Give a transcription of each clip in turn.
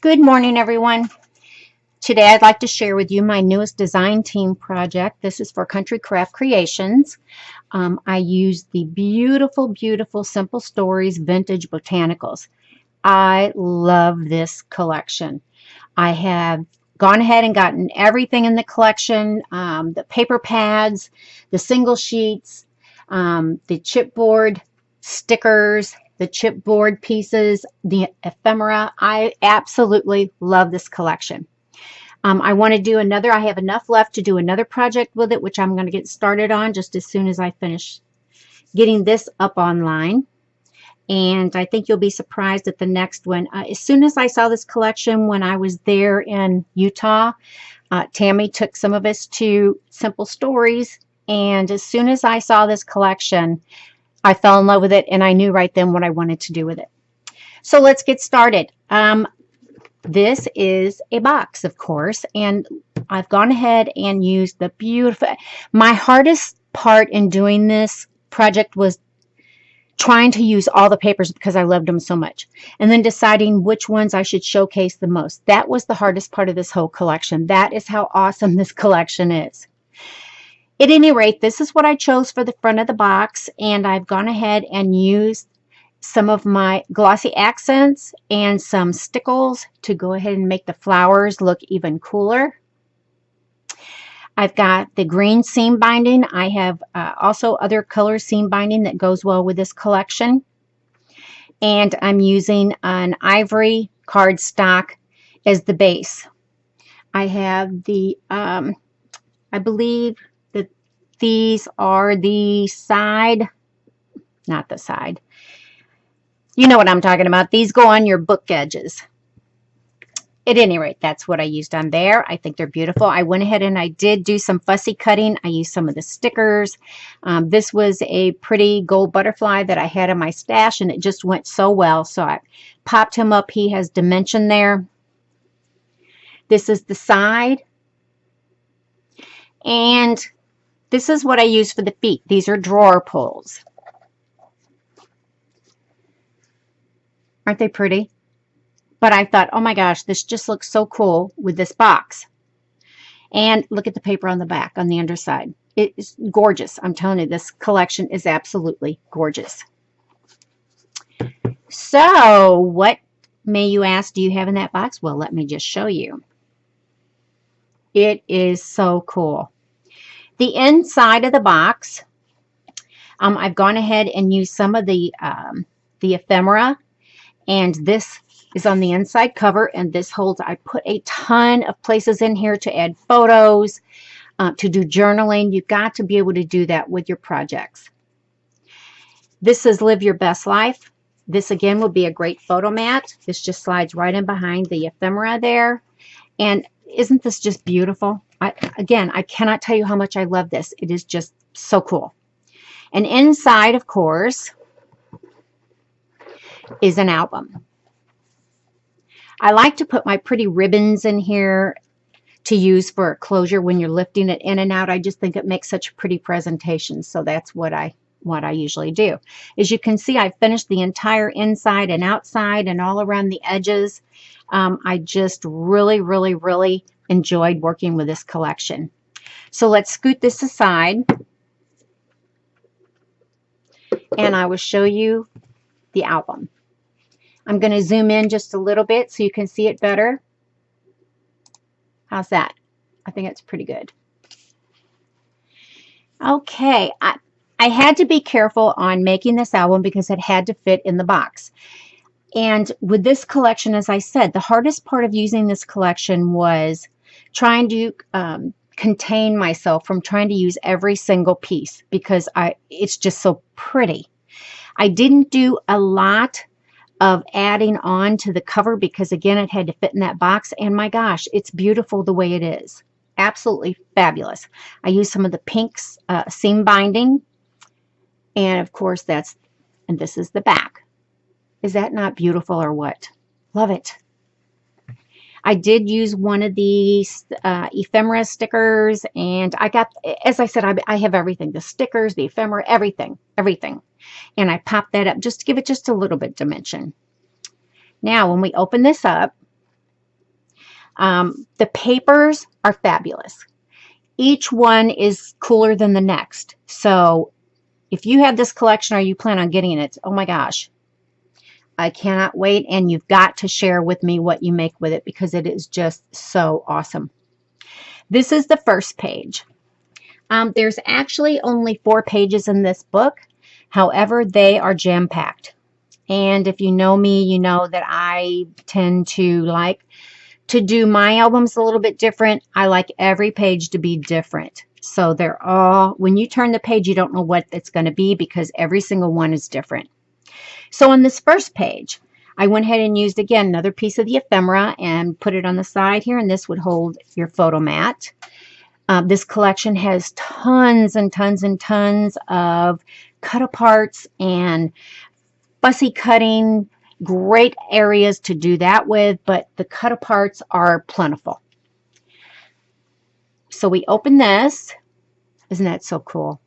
Good morning, everyone. Today I'd like to share with you my newest design team project. This is for Country Craft Creations. I use the beautiful, beautiful Simple Stories Vintage Botanicals. I love this collection. I have gone ahead and gotten everything in the collection, the paper pads, the single sheets, the chipboard stickers, the chipboard pieces, the ephemera. I absolutely love this collection. I want to do another. I have enough left to do another project with it, which I'm going to get started on just as soon as I finish getting this up online. And I think you'll be surprised at the next one. As soon as I saw this collection when I was there in Utah, Tammy took some of us to Simple Stories. And as soon as I saw this collection, I fell in love with it, and I knew right then what I wanted to do with it. So let's get started. This is a box, of course, and I've gone ahead and used the beautiful. My hardest part in doing this project was trying to use all the papers because I loved them so much, and then deciding which ones I should showcase the most. That was the hardest part of this whole collection. That is how awesome this collection is. At any rate, this is what I chose for the front of the box, and I've gone ahead and used some of my glossy accents and some stickles to go ahead and make the flowers look even cooler. I've got the green seam binding. I have also other color seam binding that goes well with this collection. And I'm using an ivory cardstock as the base. I have the, I believe that these are the side, not the side. You know what I'm talking about. These go on your book edges. At any rate, that's what I used on there. I think they're beautiful. I went ahead and I did do some fussy cutting. I used some of the stickers. This was a pretty gold butterfly that I had in my stash, and it just went so well. So I popped him up. He has dimension there. This is the side. And this is what I use for the feet. These are drawer pulls. Aren't they pretty? But I thought, oh my gosh, this just looks so cool with this box. And look at the paper on the back, on the underside. It is gorgeous. I'm telling you, this collection is absolutely gorgeous. So, what, may you ask, do you have in that box? Well, let me just show you. It is so cool. The inside of the box, I've gone ahead and used some of the ephemera. And this is on the inside cover, and this holds, I put a ton of places in here to add photos, to do journaling. You've got to be able to do that with your projects. This is Live Your Best Life. This again will be a great photo mat. This just slides right in behind the ephemera there. And isn't this just beautiful? Again, I cannot tell you how much I love this. It is just so cool. And inside, of course, is an album. I like to put my pretty ribbons in here to use for a closure when you're lifting it in and out. I just think it makes such a pretty presentation. So that's what I usually do. As you can see, I finished the entire inside and outside and all around the edges. I just really, really, really enjoyed working with this collection. So let's scoot this aside, and I will show you the album. I'm going to zoom in just a little bit so you can see it better. How's that? I think it's pretty good. Okay, I had to be careful on making this album because it had to fit in the box. And with this collection, as I said, the hardest part of using this collection was trying to contain myself from trying to use every single piece because it's just so pretty. I didn't do a lot of adding on to the cover because again it had to fit in that box, and my gosh, it's beautiful the way it is. Absolutely fabulous. I used some of the pinks seam binding, and of course and this is the back. Is that not beautiful or what? Love it. I did use one of these ephemera stickers, and I got, as I said, I have everything, the stickers, the ephemera, everything. And I popped that up just to give it just a little bit dimension. Now, when we open this up, The papers are fabulous. Each one is cooler than the next. So if you have this collection or you plan on getting it, oh my gosh, I cannot wait. And you've got to share with me what you make with it because it is just so awesome. This is the first page. There's actually only 4 pages in this book. However, they are jam-packed. And if you know me, you know that I tend to like to do my albums a little bit different. I like every page to be different. So they're all, when you turn the page, you don't know what it's going to be because every single one is different. So on this first page, I went ahead and used, again, another piece of the ephemera and put it on the side here, and this would hold your photo mat. This collection has tons and tons and tons of cut-aparts and fussy cutting, great areas to do that with, but the cut-aparts are plentiful. So we open this. Isn't that so cool?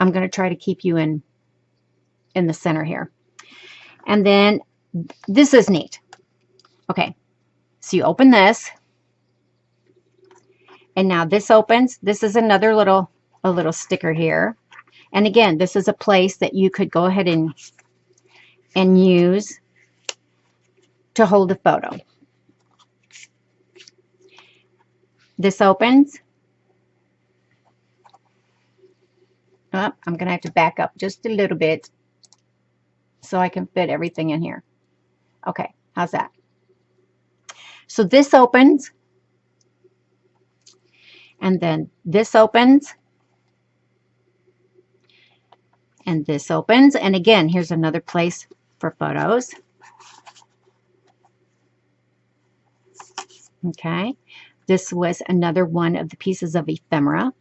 I'm going to try to keep you in the center here. And then this is neat. Okay, so you open this. And now this opens. This is another little sticker here. And again, this is a place that you could go ahead and use to hold a photo. This opens. Oh, I'm going to have to back up just a little bit so I can fit everything in here. Okay, how's that? So this opens. And then this opens. And this opens. And again, here's another place for photos. Okay. This was another one of the pieces of ephemera.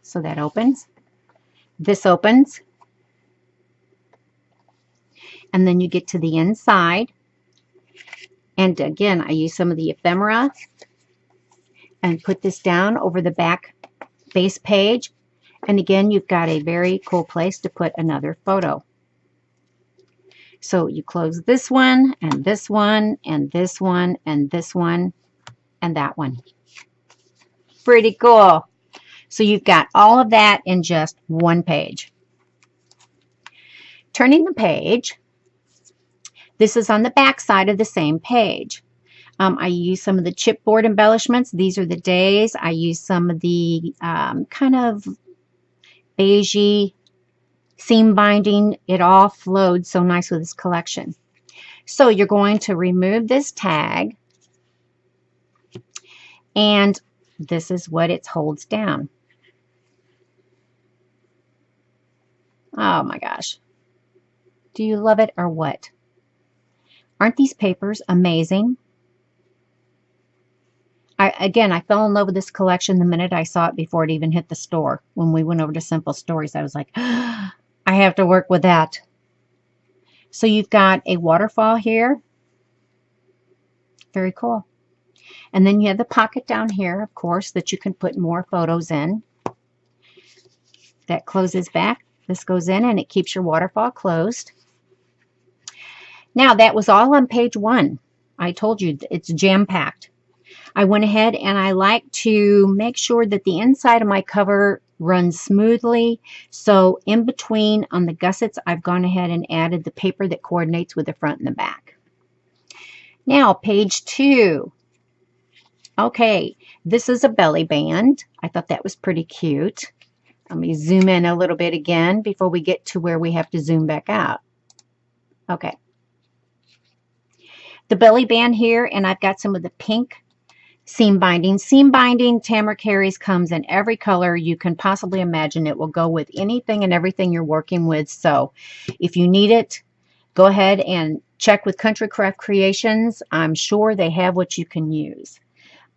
So that opens. This opens. And then you get to the inside. And again, I use some of the ephemera and put this down over the back base page. And again, you've got a very cool place to put another photo. So you close this one, and this one, and this one, and this one, and that one. Pretty cool. So you've got all of that in just one page. Turning the page, this is on the back side of the same page. I use some of the chipboard embellishments. These are the days. I use some of the kind of beigey seam binding. It all flowed so nice with this collection. So you're going to remove this tag, and this is what it holds down. Oh my gosh. Do you love it or what? Aren't these papers amazing? Again, I fell in love with this collection the minute I saw it before it even hit the store. When we went over to Simple Stories, I was like, I have to work with that. So you've got a waterfall here. Very cool. And then you have the pocket down here, of course, that you can put more photos in. That closes back. This goes in and it keeps your waterfall closed. Now, that was all on page 1. I told you it's jam-packed. I went ahead and I like to make sure that the inside of my cover runs smoothly. So in between on the gussets, I've gone ahead and added the paper that coordinates with the front and the back. Now, page 2. Okay, this is a belly band. I thought that was pretty cute. Let me zoom in a little bit again before we get to where we have to zoom back out. Okay. The belly band here, and I've got some of the pink seam binding. Seam binding, Tamara carries, comes in every color you can possibly imagine. It will go with anything and everything you're working with. So if you need it, go ahead and check with Country Craft Creations. I'm sure they have what you can use.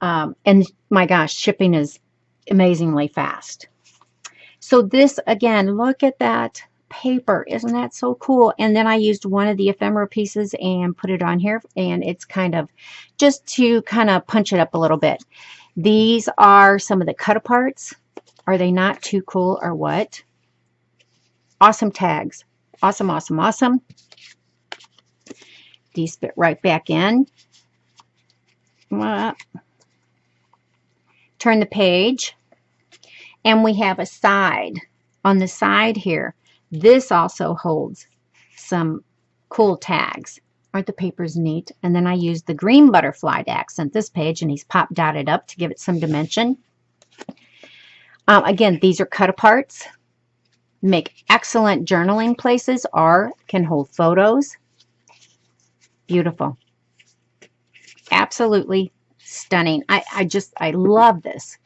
And my gosh, shipping is amazingly fast. So this, again, look at that paper. Isn't that so cool? And then I used one of the ephemera pieces and put it on here, and it's kind of just to kind of punch it up a little bit. These are some of the cut aparts. Are they not too cool or what? Awesome tags. Awesome, awesome, awesome. These fit right back in. Turn the page, and we have a side. On the side here, this also holds some cool tags. Aren't the papers neat? And then I used the green butterfly to accent this page, and he's pop dotted up to give it some dimension. Again, these are cut aparts. Make excellent journaling places, or can hold photos. Beautiful. Absolutely stunning. I love this.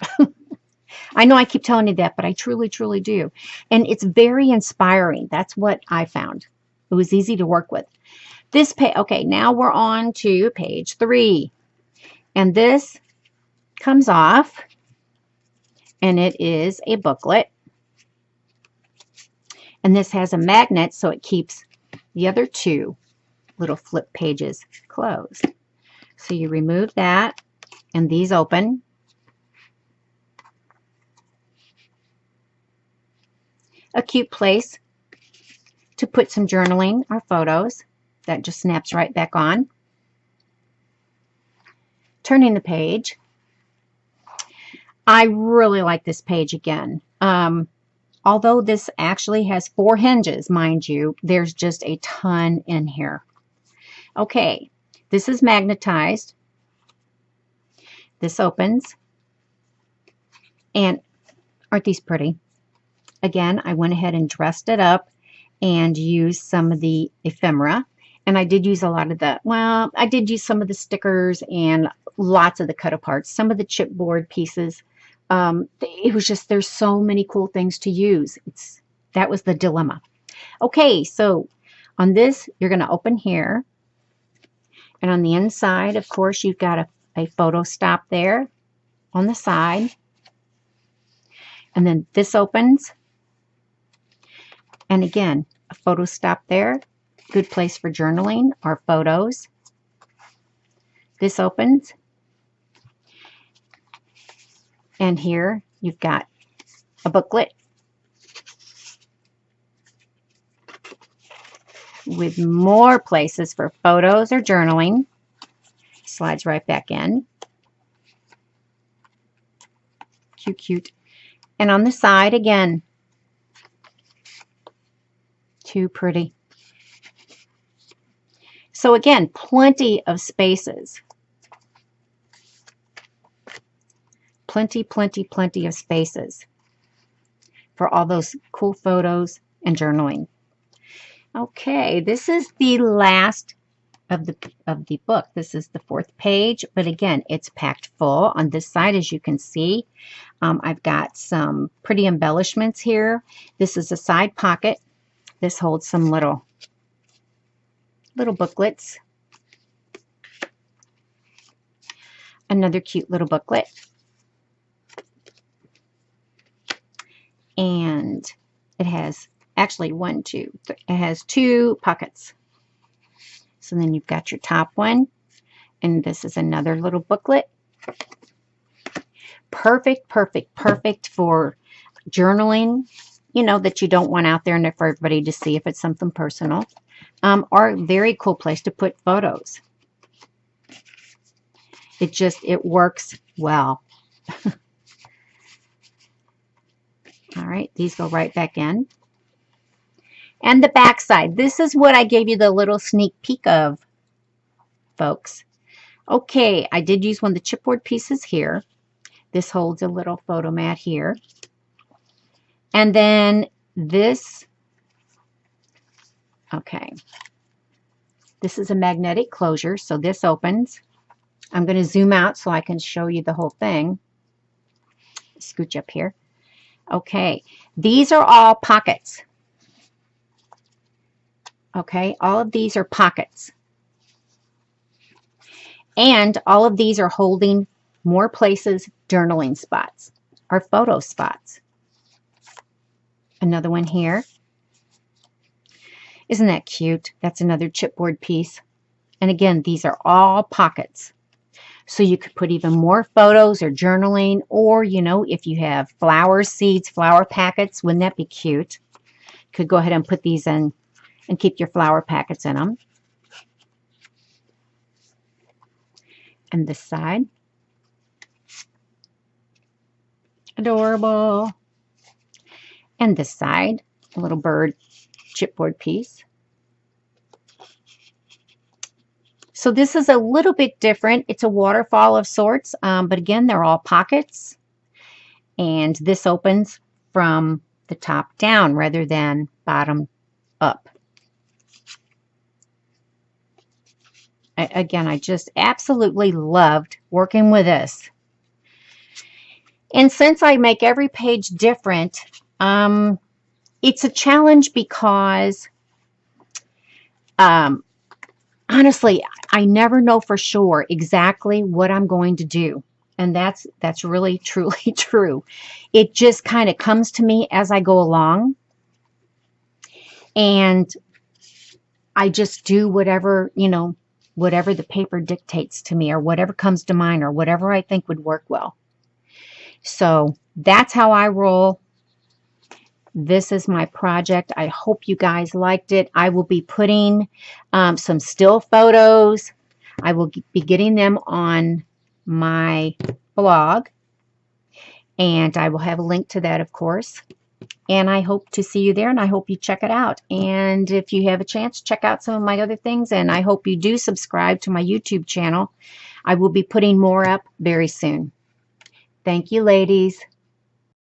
I know I keep telling you that, but I truly, truly do. And it's very inspiring. That's what I found. It was easy to work with. This page, okay, now we're on to page 3. And this comes off, and it is a booklet. And this has a magnet, so it keeps the other 2 little flip pages closed. So you remove that, and these open. A cute place to put some journaling or photos. That just snaps right back on. Turning the page. I really like this page again. Although this actually has 4 hinges, mind you, there's just a ton in here. Okay, this is magnetized. This opens. And aren't these pretty? Again, I went ahead and dressed it up and used some of the ephemera. And I did use a lot of the, well, I did use some of the stickers and lots of the cut aparts, some of the chipboard pieces. It was just, there's so many cool things to use. That was the dilemma. Okay, so on this, you're going to open here. And on the inside, of course, you've got a photo stop there on the side. And then this opens. And again, a photo stop there. Good place for journaling or photos. This opens. And here you've got a booklet with more places for photos or journaling. Slides right back in. Cute, cute. And on the side again, too pretty. So again, plenty of spaces. Plenty, plenty, plenty of spaces for all those cool photos and journaling. Okay, this is the last of the book. This is the 4th page, but again, it's packed full. On this side, as you can see, I've got some pretty embellishments here. This is a side pocket. This holds some little booklets. Another cute little booklet. And it has actually 1, 2, 3. It has 2 pockets. So then you've got your top one. And this is another little booklet. Perfect, perfect, perfect for journaling, you know, that you don't want out there and for everybody to see if it's something personal. Or a very cool place to put photos. It works well. All right, these go right back in. And the back side. This is what I gave you the little sneak peek of, folks. Okay, I did use one of the chipboard pieces here. This holds a little photo mat here. And then this, okay, this is a magnetic closure, so this opens. I'm going to zoom out so I can show you the whole thing. Scooch up here. Okay, these are all pockets. Okay, all of these are pockets. And all of these are holding more places, journaling spots or photo spots. Another one here. Isn't that cute? That's another chipboard piece. And again, these are all pockets. So you could put even more photos or journaling, or, you know, if you have flower seeds, flower packets, wouldn't that be cute? Could go ahead and put these in and keep your flower packets in them. And this side. Adorable. And this side, a little bird chipboard piece. So this is a little bit different. It's a waterfall of sorts, but again, they're all pockets. And this opens from the top down rather than bottom up. Again, I just absolutely loved working with this. And since I make every page different, it's a challenge because honestly, I never know for sure exactly what I'm going to do. And that's really, truly true. It just kind of comes to me as I go along. And I just do whatever, whatever the paper dictates to me, or whatever comes to mind, or whatever I think would work well. So that's how I roll. This is my project. I hope you guys liked it. I will be putting some still photos. I will be getting them on my blog, and I will have a link to that, of course. And I hope to see you there, and I hope you check it out. And if you have a chance, check out some of my other things, and I hope you do subscribe to my YouTube channel. I will be putting more up very soon. Thank you, ladies.